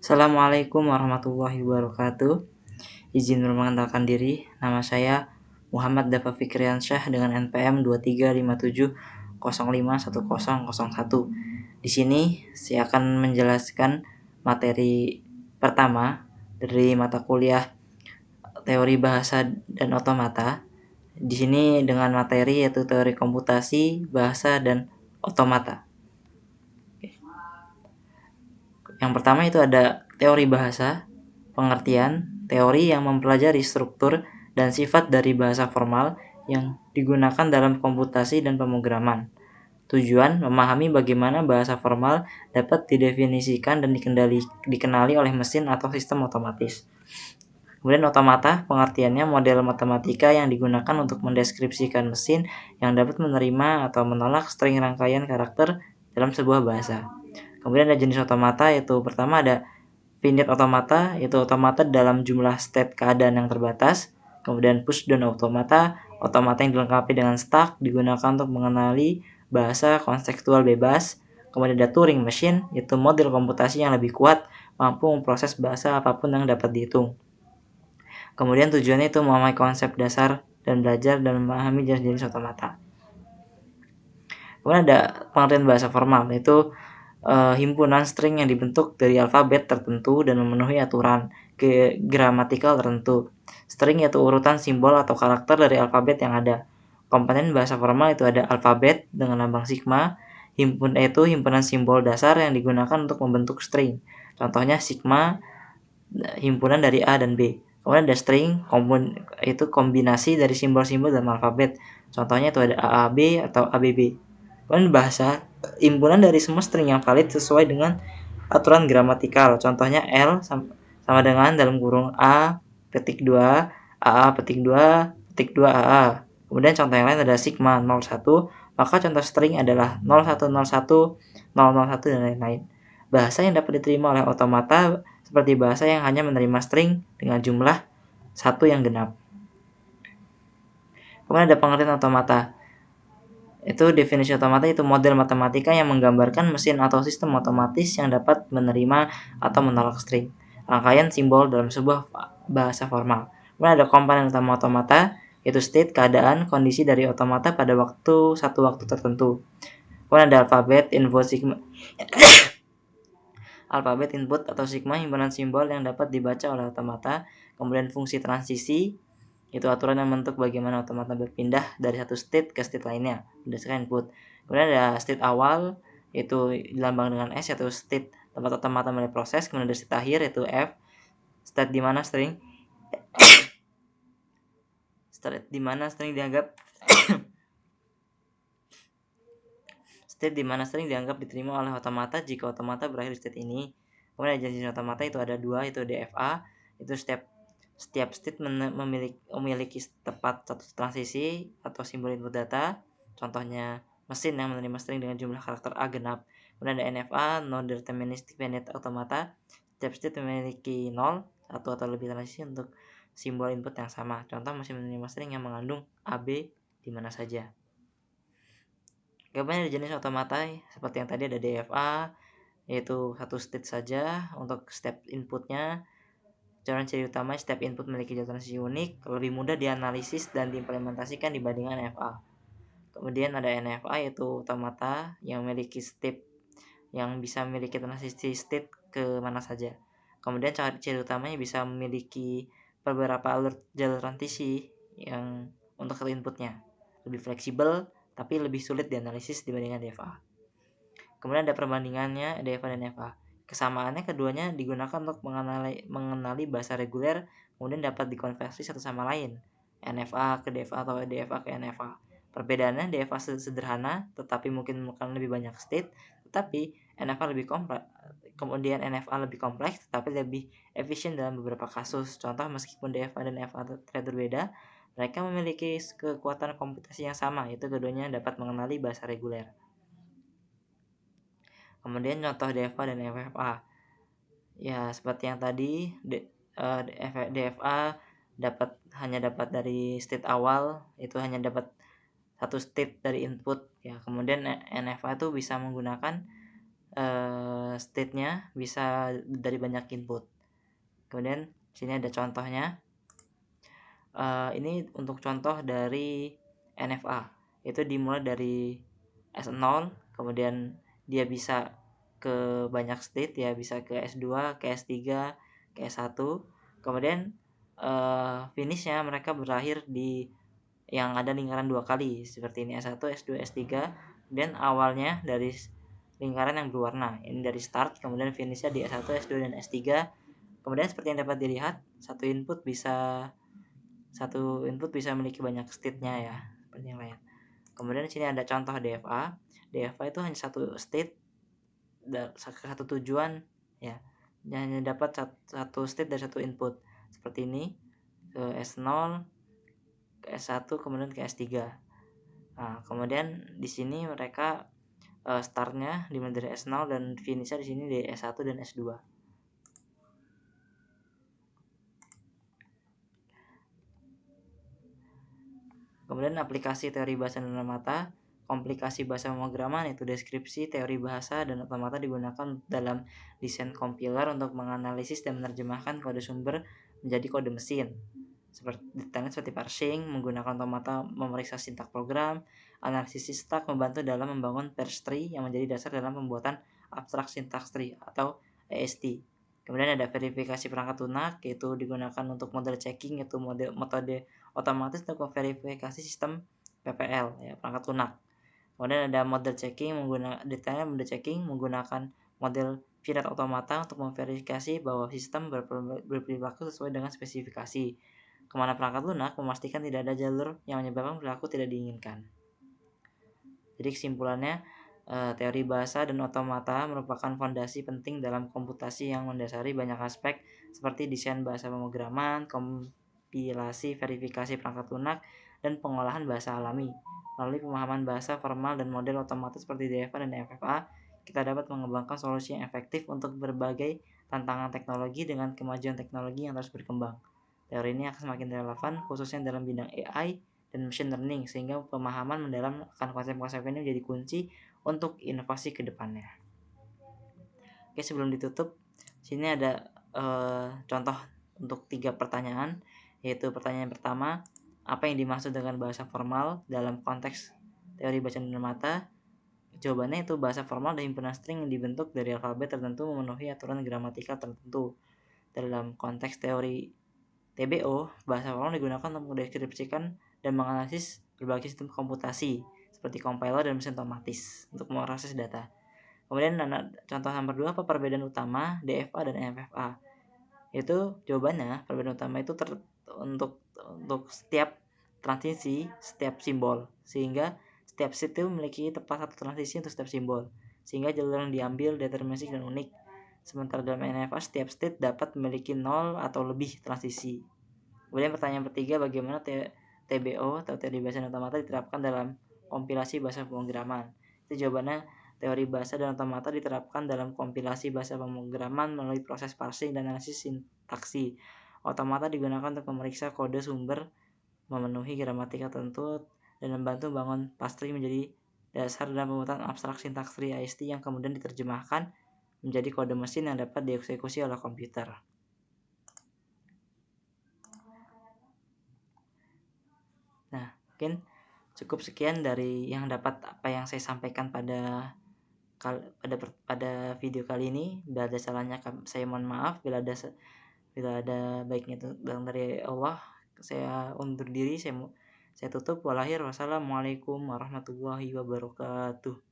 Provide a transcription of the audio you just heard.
Assalamualaikum warahmatullahi wabarakatuh. Izin memperkenalkan diri, nama saya Muhammad Dafa Fikriansyah dengan NPM 2357051001. Di sini saya akan menjelaskan materi pertama dari mata kuliah Teori Bahasa dan Otomata. Di sini dengan materi yaitu teori komputasi, bahasa, dan otomata. Yang pertama itu ada teori bahasa, pengertian, teori yang mempelajari struktur dan sifat dari bahasa formal yang digunakan dalam komputasi dan pemrograman. Tujuan memahami bagaimana bahasa formal dapat didefinisikan dan dikenali oleh mesin atau sistem otomatis. Kemudian otomata, pengertiannya model matematika yang digunakan untuk mendeskripsikan mesin yang dapat menerima atau menolak string rangkaian karakter dalam sebuah bahasa. Kemudian ada jenis otomata, yaitu pertama ada finite otomata, yaitu otomata dalam jumlah state keadaan yang terbatas. Kemudian push down otomata, otomata yang dilengkapi dengan stack, digunakan untuk mengenali bahasa kontekstual bebas. Kemudian ada Turing machine, yaitu model komputasi yang lebih kuat, mampu memproses bahasa apapun yang dapat dihitung. Kemudian tujuannya itu memahami konsep dasar dan belajar dan memahami jenis-jenis otomata. Kemudian ada pengertian bahasa formal, yaitu himpunan string yang dibentuk dari alfabet tertentu dan memenuhi aturan gramatikal tertentu. String yaitu urutan simbol atau karakter dari alfabet yang ada. Komponen bahasa formal itu ada alfabet dengan lambang sigma, yaitu himpunan simbol dasar yang digunakan untuk membentuk string. Contohnya sigma, himpunan dari A dan B. Kemudian ada string, itu kombinasi dari simbol-simbol dalam alfabet. Contohnya itu ada AAB atau ABB. Kemudian bahasa, himpunan dari semua string yang valid sesuai dengan aturan gramatikal. Contohnya L sama dengan dalam kurung A petik 2, AA petik 2, petik 2 AA. Kemudian contoh yang lain ada sigma 01, maka contoh string adalah 0101, 001 dan lain-lain. Bahasa yang dapat diterima oleh otomata seperti bahasa yang hanya menerima string dengan jumlah 1 yang genap. Kemudian ada pengertian otomata. Itu definisi otomata itu model matematika yang menggambarkan mesin atau sistem otomatis yang dapat menerima atau menolak string, rangkaian simbol dalam sebuah bahasa formal. Kemudian ada komponen utama otomata, yaitu state, keadaan, kondisi dari otomata pada satu waktu tertentu. Kemudian ada alfabet, alfabet input atau sigma, himpunan simbol yang dapat dibaca oleh otomata. Kemudian fungsi transisi, itu aturan yang membentuk bagaimana otomata berpindah dari satu state ke state lainnya berdasarkan input. Kemudian ada state awal, yaitu dilambang dengan S, yaitu state tempat otomata mulai proses. Kemudian ada state akhir, yaitu F, state di mana string dianggap state di mana string dianggap diterima oleh otomata jika otomata berakhir di state ini. Kemudian ada jenis otomata itu ada dua, itu DFA, itu setiap state memiliki tepat satu transisi atau simbol input data. Contohnya mesin yang menerima string dengan jumlah karakter A genap. Kemudian ada NFA, non-deterministic finite automata. Setiap state memiliki 0, satu atau lebih transisi untuk simbol input yang sama. Contoh mesin menerima string yang mengandung AB di mana saja. Kemudian ada jenis otomata seperti yang tadi ada DFA, yaitu satu state saja untuk step inputnya. Cara ciri utama step input memiliki jalur transisi unik, lebih mudah dianalisis dan diimplementasikan dibandingkan NFA. Kemudian ada NFA, yaitu otomata yang memiliki step yang bisa memiliki transisi state ke mana saja. Kemudian ciri utamanya bisa memiliki beberapa jalur transisi yang untuk satu inputnya, lebih fleksibel tapi lebih sulit dianalisis dibandingkan DFA. Kemudian ada perbandingannya DFA dan NFA. Kesamaannya keduanya digunakan untuk mengenali bahasa reguler, kemudian dapat dikonversi satu sama lain, NFA ke DFA atau DFA ke NFA. Perbedaannya DFA sederhana tetapi mungkin lebih banyak state, tetapi NFA lebih kompleks. Kemudian NFA lebih kompleks tetapi lebih efisien dalam beberapa kasus. Contoh, meskipun DFA dan NFA terlihat berbeda, mereka memiliki kekuatan komputasi yang sama, yaitu keduanya dapat mengenali bahasa reguler. Kemudian contoh DFA dan FFA. Ya, seperti yang tadi, DFA hanya dapat dari state awal, itu hanya dapat satu state dari input. Ya, kemudian NFA itu bisa menggunakan state-nya bisa dari banyak input. Kemudian sini ada contohnya. Ini untuk contoh dari NFA. Itu dimulai dari S0, kemudian dia bisa ke banyak state ya, bisa ke S2, ke S3, ke S1. Kemudian finishnya mereka berakhir di yang ada lingkaran 2 kali seperti ini, S1, S2, S3. Dan awalnya dari lingkaran yang berwarna. Ini dari start, kemudian finishnya di S1, S2, dan S3. Kemudian seperti yang dapat dilihat, satu input bisa memiliki banyak state-nya ya, seperti yang lain. Kemudian di sini ada contoh DFA. DFA itu hanya satu state, satu tujuan ya. Hanya dapat satu state dari satu input. Seperti ini, ke S0, ke S1, kemudian ke S3. Nah, kemudian di sini mereka startnya dimulai dari S0 dan finishnya di sini di S1 dan S2. Kemudian aplikasi teori bahasa dan otomata, komplikasi bahasa pemrograman yaitu deskripsi, teori bahasa, dan otomata digunakan dalam desain compiler untuk menganalisis dan menerjemahkan kode sumber menjadi kode mesin. Seperti parsing, menggunakan otomata memeriksa sintak program, analisis sintak membantu dalam membangun parse tree yang menjadi dasar dalam pembuatan abstrak syntax tree atau AST. Kemudian ada verifikasi perangkat lunak, yaitu digunakan untuk model checking, yaitu metode otomatis untuk verifikasi sistem PPL ya, perangkat lunak. Kemudian ada model checking detailnya model checking menggunakan model Finite Automata untuk memverifikasi bahwa sistem berperilaku sesuai dengan spesifikasi. Kemana perangkat lunak memastikan tidak ada jalur yang menyebabkan perilaku tidak diinginkan. Jadi kesimpulannya, teori bahasa dan otomata merupakan fondasi penting dalam komputasi yang mendasari banyak aspek seperti desain bahasa pemrograman, kompilasi, verifikasi perangkat lunak, dan pengolahan bahasa alami. Melalui pemahaman bahasa formal dan model otomatis seperti DFA dan FFA, kita dapat mengembangkan solusi yang efektif untuk berbagai tantangan teknologi dengan kemajuan teknologi yang terus berkembang. Teori ini akan semakin relevan khususnya dalam bidang AI dan machine learning, sehingga pemahaman mendalam akan konsep-konsep ini menjadi kunci untuk inovasi ke depannya. Oke, sebelum ditutup, sini ada contoh untuk 3 pertanyaan, yaitu pertanyaan pertama, apa yang dimaksud dengan bahasa formal dalam konteks teori bacaan dan mata? Jawabannya itu bahasa formal adalah himpunan string yang dibentuk dari alfabet tertentu memenuhi aturan gramatikal tertentu. Dalam konteks teori TBO, bahasa formal digunakan untuk mendeskripsikan dan menganalisis berbagai sistem komputasi seperti compiler dan mesin otomatis untuk memproses data. Kemudian contoh nomor 2, apa perbedaan utama DFA dan MFA? Itu jawabannya, perbedaan utama itu untuk setiap transisi, setiap simbol, sehingga setiap state itu memiliki tepat satu transisi untuk setiap simbol, sehingga jalur yang diambil deterministik dan unik. Sementara dalam NFA setiap state dapat memiliki 0 atau lebih transisi. Kemudian pertanyaan ketiga, bagaimana TBO atau teori bahasa dan otomata diterapkan dalam kompilasi bahasa pemrograman? Itu jawabannya, teori bahasa dan otomata diterapkan dalam kompilasi bahasa pemrograman melalui proses parsing dan analisis sintaksi. Otomata digunakan untuk memeriksa kode sumber, memenuhi gramatika tertentu, dan membantu membangun parse tree menjadi dasar dalam pembuatan abstrak syntax tree AST yang kemudian diterjemahkan menjadi kode mesin yang dapat dieksekusi oleh komputer. Nah, mungkin cukup sekian dari yang dapat apa yang saya sampaikan pada video kali ini. Bila ada salahnya saya mohon maaf, bila ada baiknya itu dari Allah. Saya undur diri, saya tutup. Wassalamualaikum warahmatullahi wabarakatuh.